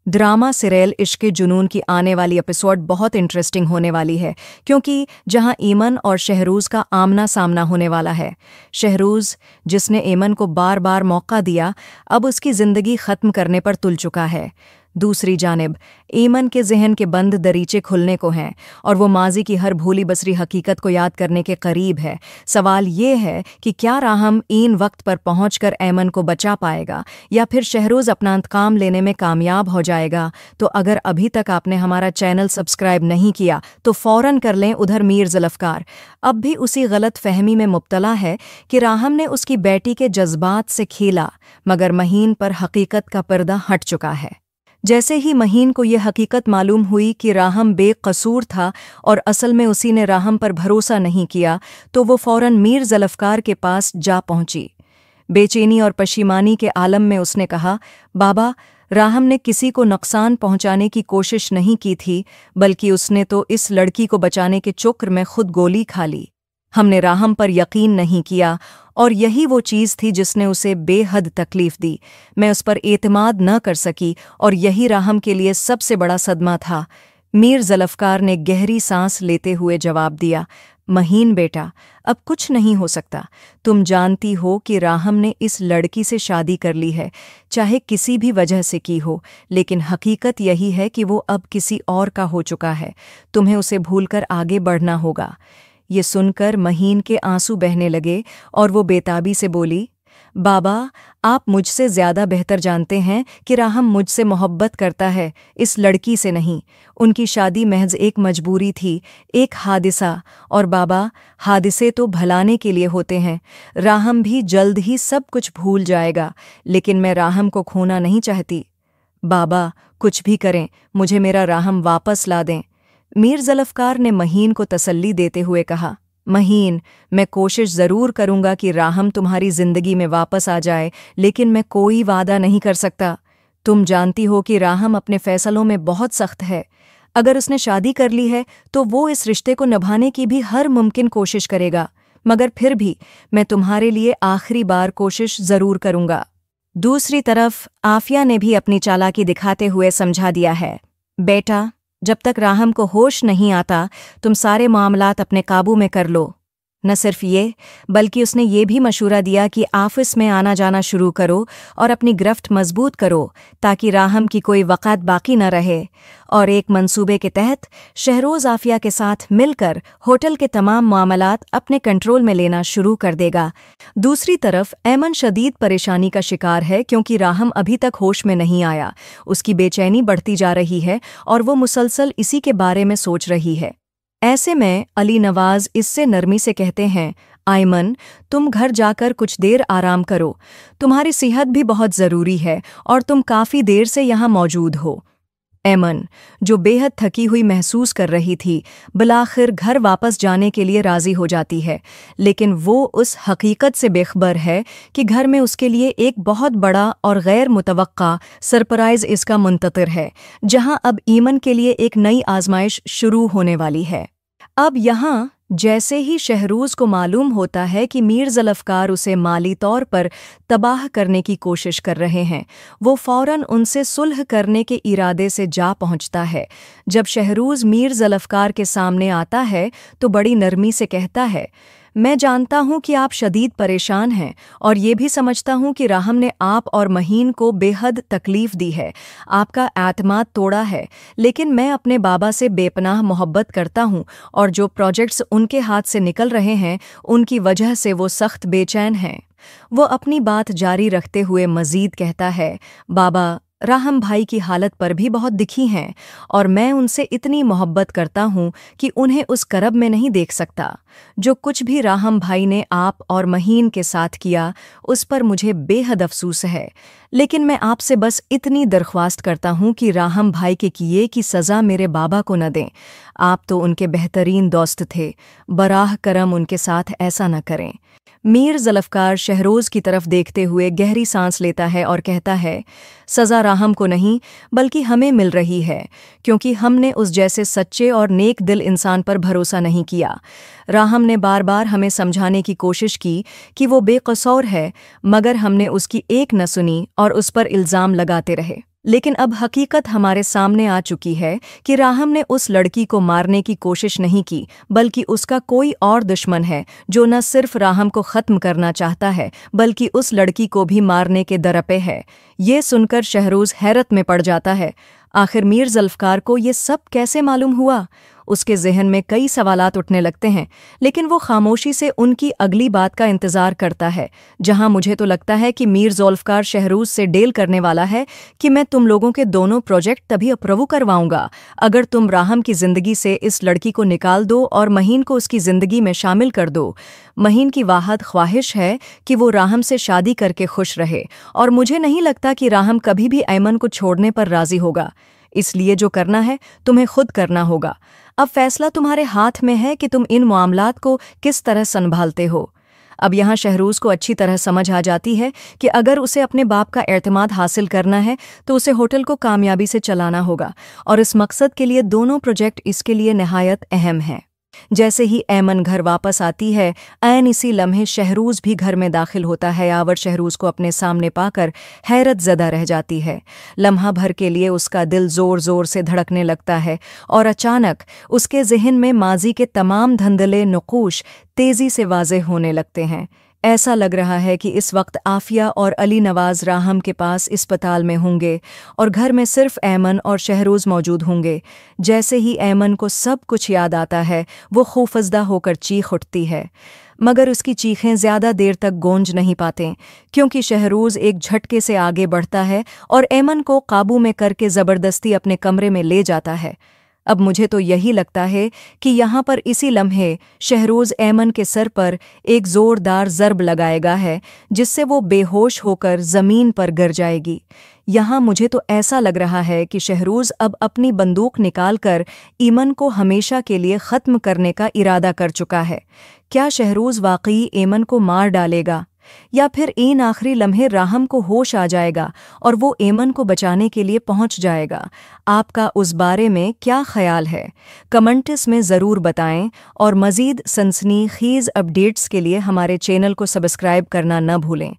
Drama serial इश्क जुनून की आने वाली एपिसोड बहुत इंटरेस्टिंग होने वाली है, क्योंकि जहां ईमन और शहरूज का आमना सामना होने वाला है। शहरूज, जिसने ईमन को बार बार मौका दिया, अब उसकी जिंदगी खत्म करने पर तुल चुका है। दूसरी जानिब ईमन के जहन के बंद दरीचे खुलने को हैं और वो माजी की हर भूली बसरी हकीकत को याद करने के करीब है। सवाल ये है कि क्या राहम ईन वक्त पर पहुंचकर ऐमन को बचा पाएगा या फिर शहरोज अपना इंतकाम लेने में कामयाब हो जाएगा। तो अगर अभी तक आपने हमारा चैनल सब्सक्राइब नहीं किया तो फौरन कर लें। उधर मीर जुल्फ़कार अब भी उसी गलत फहमी में मुब्तला है कि राहम ने उसकी बेटी के जज्बात से खेला, मगर महीन पर हकीकत का पर्दा हट चुका है। जैसे ही महीन को यह हकीकत मालूम हुई कि राहम बेकसूर था और असल में उसी ने राहम पर भरोसा नहीं किया, तो वो फौरन मीर जुल्फ़कार के पास जा पहुंची। बेचैनी और पशीमानी के आलम में उसने कहा, बाबा, राहम ने किसी को नुकसान पहुंचाने की कोशिश नहीं की थी, बल्कि उसने तो इस लड़की को बचाने के चक्कर में खुद गोली खा ली। हमने राहम पर यकीन नहीं किया और यही वो चीज़ थी जिसने उसे बेहद तकलीफ दी। मैं उस पर एतमाद न कर सकी और यही राहम के लिए सबसे बड़ा सदमा था। मीर जुल्फ़कार ने गहरी सांस लेते हुए जवाब दिया, महीन बेटा, अब कुछ नहीं हो सकता। तुम जानती हो कि राहम ने इस लड़की से शादी कर ली है, चाहे किसी भी वजह से की हो, लेकिन हकीकत यही है कि वो अब किसी और का हो चुका है। तुम्हें उसे भूलकर आगे बढ़ना होगा। ये सुनकर महीन के आंसू बहने लगे और वो बेताबी से बोली, बाबा, आप मुझसे ज्यादा बेहतर जानते हैं कि राहम मुझसे मोहब्बत करता है, इस लड़की से नहीं। उनकी शादी महज एक मजबूरी थी, एक हादिसा। और बाबा, हादिसे तो भलाने के लिए होते हैं। राहम भी जल्द ही सब कुछ भूल जाएगा, लेकिन मैं राहम को खोना नहीं चाहती। बाबा, कुछ भी करें, मुझे मेरा राहम वापस ला दें। मीर जुल्फ़कार ने महीन को तसल्ली देते हुए कहा, महीन, मैं कोशिश ज़रूर करूंगा कि राहम तुम्हारी ज़िंदगी में वापस आ जाए, लेकिन मैं कोई वादा नहीं कर सकता। तुम जानती हो कि राहम अपने फैसलों में बहुत सख्त है। अगर उसने शादी कर ली है तो वो इस रिश्ते को निभाने की भी हर मुमकिन कोशिश करेगा, मगर फिर भी मैं तुम्हारे लिए आखिरी बार कोशिश ज़रूर करूंगा। दूसरी तरफ आफिया ने भी अपनी चालाकी दिखाते हुए समझा दिया है, बेटा, जब तक राहम को होश नहीं आता, तुम सारे मामलात अपने काबू में कर लो। न सिर्फ ये, बल्कि उसने ये भी मशूरा दिया कि ऑफिस में आना जाना शुरू करो और अपनी गिरफ्त मजबूत करो, ताकि राहम की कोई वक़ात बाकी न रहे। और एक मंसूबे के तहत शहरोज आफिया के साथ मिलकर होटल के तमाम मामलात अपने कंट्रोल में लेना शुरू कर देगा। दूसरी तरफ ऐमन शदीद परेशानी का शिकार है, क्योंकि राहम अभी तक होश में नहीं आया। उसकी बेचैनी बढ़ती जा रही है और वो मुसलसल इसी के बारे में सोच रही है। ऐसे में अली नवाज इससे नरमी से कहते हैं, आयमन, तुम घर जाकर कुछ देर आराम करो। तुम्हारी सेहत भी बहुत ज़रूरी है और तुम काफ़ी देर से यहाँ मौजूद हो। ऐमन, जो बेहद थकी हुई महसूस कर रही थी, बिलाखिर घर वापस जाने के लिए राज़ी हो जाती है, लेकिन वो उस हकीकत से बेखबर है कि घर में उसके लिए एक बहुत बड़ा और गैर मुतवक्का सरप्राइज़ इसका मुंतज़िर है, जहां अब ईमन के लिए एक नई आजमाइश शुरू होने वाली है। अब यहाँ जैसे ही शहरूज को मालूम होता है कि मीर जुल्फ़कार उसे माली तौर पर तबाह करने की कोशिश कर रहे हैं, वो फौरन उनसे सुलह करने के इरादे से जा पहुंचता है। जब शहरूज मीर जुल्फ़कार के सामने आता है तो बड़ी नरमी से कहता है, मैं जानता हूं कि आप शदीद परेशान हैं और ये भी समझता हूं कि राहम ने आप और महीन को बेहद तकलीफ दी है, आपका एतमाद तोड़ा है, लेकिन मैं अपने बाबा से बेपनाह मोहब्बत करता हूं और जो प्रोजेक्ट्स उनके हाथ से निकल रहे हैं उनकी वजह से वो सख्त बेचैन हैं। वो अपनी बात जारी रखते हुए मज़ीद कहता है, बाबा, राहम भाई की हालत पर भी बहुत दुखी हैं और मैं उनसे इतनी मोहब्बत करता हूँ कि उन्हें उस करब में नहीं देख सकता। जो कुछ भी राहम भाई ने आप और महीन के साथ किया, उस पर मुझे बेहद अफसोस है, लेकिन मैं आपसे बस इतनी दरख्वास्त करता हूँ कि राहम भाई के किए की सज़ा मेरे बाबा को न दें। आप तो उनके बेहतरीन दोस्त थे, बराह करम उनके साथ ऐसा न करें। मीर जुल्फ़कार शहरोज की तरफ देखते हुए गहरी सांस लेता है और कहता है, सज़ा राहम को नहीं बल्कि हमें मिल रही है, क्योंकि हमने उस जैसे सच्चे और नेक दिल इंसान पर भरोसा नहीं किया। राहम ने बार बार हमें समझाने की कोशिश की कि वो बेकसूर है, मगर हमने उसकी एक न सुनी और उस पर इल्ज़ाम लगाते रहे। लेकिन अब हकीकत हमारे सामने आ चुकी है कि राहम ने उस लड़की को मारने की कोशिश नहीं की, बल्कि उसका कोई और दुश्मन है जो न सिर्फ राहम को ख़त्म करना चाहता है बल्कि उस लड़की को भी मारने के दरपे है। ये सुनकर शहरोज़ हैरत में पड़ जाता है। आखिर मीर ज़ुल्फ़कार को ये सब कैसे मालूम हुआ? उसके ज़हन में कई सवालात उठने लगते हैं, लेकिन वो खामोशी से उनकी अगली बात का इंतज़ार करता है। जहां मुझे तो लगता है कि मीर ज़ुल्फ़कार शहरोज़ से डील करने वाला है कि मैं तुम लोगों के दोनों प्रोजेक्ट तभी अप्रूव करवाऊंगा अगर तुम राहम की ज़िंदगी से इस लड़की को निकाल दो और महीन को उसकी ज़िंदगी में शामिल कर दो। महीन की वाहद ख्वाहिश है कि वो राहम से शादी करके खुश रहे, और मुझे नहीं लगता कि राहम कभी भी ऐमन को छोड़ने पर राज़ी होगा। इसलिए जो करना है तुम्हें खुद करना होगा। अब फैसला तुम्हारे हाथ में है कि तुम इन मामलात को किस तरह संभालते हो। अब यहाँ शहरोज़ को अच्छी तरह समझ आ जाती है कि अगर उसे अपने बाप का एतमाद हासिल करना है तो उसे होटल को कामयाबी से चलाना होगा, और इस मकसद के लिए दोनों प्रोजेक्ट इसके लिए निहायत अहम हैं। जैसे ही ऐमन घर वापस आती है, ऐन इसी लम्हे शहरोज़ भी घर में दाखिल होता है। आवर शहरोज़ को अपने सामने पाकर हैरत ज़दा रह जाती है। लम्हा भर के लिए उसका दिल ज़ोर ज़ोर से धड़कने लगता है, और अचानक उसके ज़हन में माजी के तमाम धंधले नक़ूश तेज़ी से वाज़ेह होने लगते हैं। ऐसा लग रहा है कि इस वक्त आफिया और अली नवाज़ राहम के पास अस्पताल में होंगे और घर में सिर्फ ऐमन और शहरोज़ मौजूद होंगे। जैसे ही ऐमन को सब कुछ याद आता है, वो खौफज़दा होकर चीख उठती है, मगर उसकी चीखें ज़्यादा देर तक गूंज नहीं पाते, क्योंकि शहरोज़ एक झटके से आगे बढ़ता है और ऐमन को काबू में करके ज़बरदस्ती अपने कमरे में ले जाता है। अब मुझे तो यही लगता है कि यहाँ पर इसी लम्हे शहरोज़ ऐमन के सर पर एक ज़ोरदार ज़र्ब लगाएगा है, जिससे वो बेहोश होकर ज़मीन पर गिर जाएगी। यहाँ मुझे तो ऐसा लग रहा है कि शहरोज़ अब अपनी बंदूक निकालकर ऐमन को हमेशा के लिए ख़त्म करने का इरादा कर चुका है। क्या शहरोज़ वाकई ऐमन को मार डालेगा, या फिर इन आखिरी लम्हे राहम को होश आ जाएगा और वो ऐमन को बचाने के लिए पहुंच जाएगा? आपका उस बारे में क्या ख्याल है? कमेंट्स में ज़रूर बताएं, और मज़ीद सनसनीखेज़ अपडेट्स के लिए हमारे चैनल को सब्सक्राइब करना न भूलें।